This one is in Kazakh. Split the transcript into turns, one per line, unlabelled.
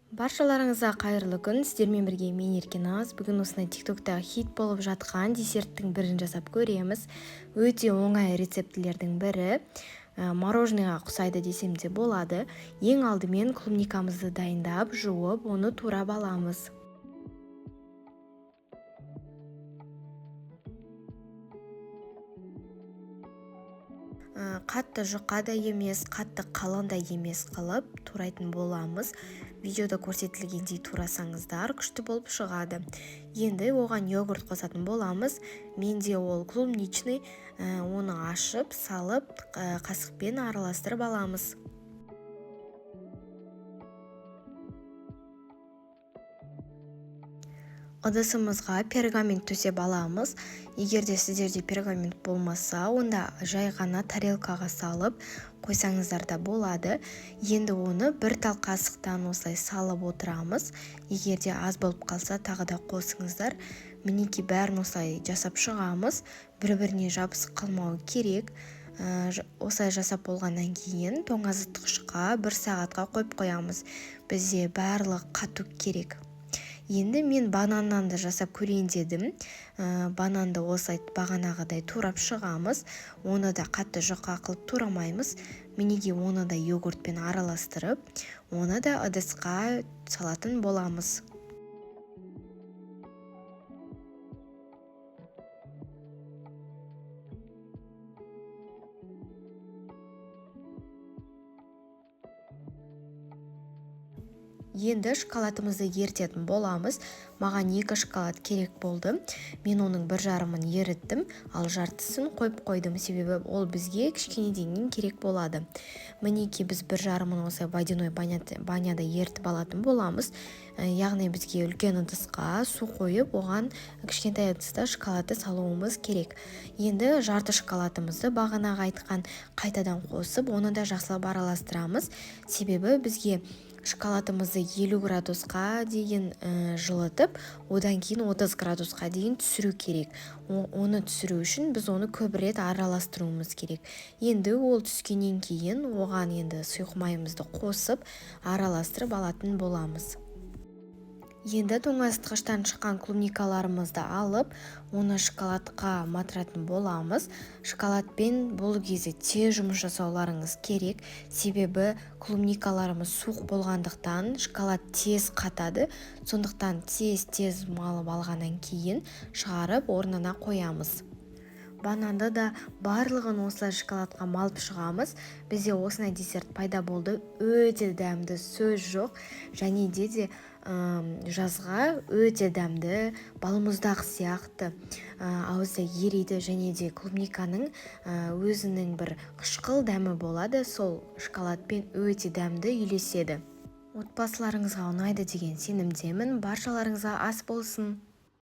Баршаларыңызға қайырлы күн. Сіздермен бірге мен Еркеназ. Бүгін осындай TikTok'та хит болып жатқан десерттің бірін жасап көреміз. Өте оңай рецептілердің бірі. Мороженыйға ұқсайды десем де болады. Ең алдымен клубникамызды дайындап, жуып, оны турап аламыз. Қатты жұқа да емес, қатты қалың да емес қылып турайтын боламыз. Видеода көрсетілгендей турасаңыздар күшті болып шығады. Енді оған йогурт қосатын боламыз. Менде ол клубничный, оны ашып, салып, қасықпен араластырып аламыз. Ыдысымызға пергамент төсеп аламыз. Егер де сіздерде пергамент болмаса, онда жай ғана тарелкаға салып қойсаңыздар да болады. Енді оны бір тал қасықтан осылай салып отырамыз. Егер де аз болып қалса, тағы да қосыңыздар. Мінекей бәрін осылай жасап шығамыз. Бір-біріне жабысып қалмауы керек. Осылай жасап болғаннан кейін тоңазытқышқа 1 сағатқа қойып қоямыз. Бізде барлығы қату керек. Енді мен бананнан да жасап көрейін дедім. Бананды осылай бағанағыдай турап шығамыз. Оны да қатты жұқа қылып турамаймыз. Мінеге оны да йогуртпен араластырып, оны да ыдысқа салатын боламыз. Енді шоколадымызды ерітетін боламыз. Маған 2 шоколад керек болды. Мен оның 1,5-ын еріттім, ал жартысын қойып қойдым, себебі ол бізге кішкенеден керек болады. Мінекей біз 1,5-ын осылай водяной баняда ерітіп алатын боламыз. Яғни бізге үлкен ыдысқа су қойып, оған кішкентай ыдыста шоколадты салуымыз керек. Енді жарты шоколадымызды бағанағы айтқан қайтадан қосып, оны да жақсылап араластырамыз, себебі бізге шоколадымызды 50 градусқа дейін жылытып, одан кейін 30 градусқа дейін түсіру керек. Оны түсіру үшін біз оны көп рет араластыруымыз керек. Енді ол түскеннен кейін оған енді сұйық майымызды қосып, араластырып алатын боламыз. Енді тоңазытқыштан шыққан клубникаларымызды алып, оны шоколадқа матыратын боламыз. Шоколадпен бұл кезде тез жұмыс жасауларыңыз керек, себебі клубникаларымыз суық болғандықтан шоколад тез қатады. Сондықтан тез малып алғаннан кейін шығарып орнына қоямыз. Бананды да барлығын осылай шоколадқа малып шығамыз. Бізде осындай десерт пайда болды. Өте дәмді, сөз жоқ. Және де жазға өте дәмді, балмұздақ сияқты ауызда ериді, және де клубниканың өзінің бір қышқыл дәмі болады. Сол шоколадпен өте дәмді үйлеседі. Отбасыларыңызға ұнайды деген сенімдемін. Баршаларыңызға ас болсын.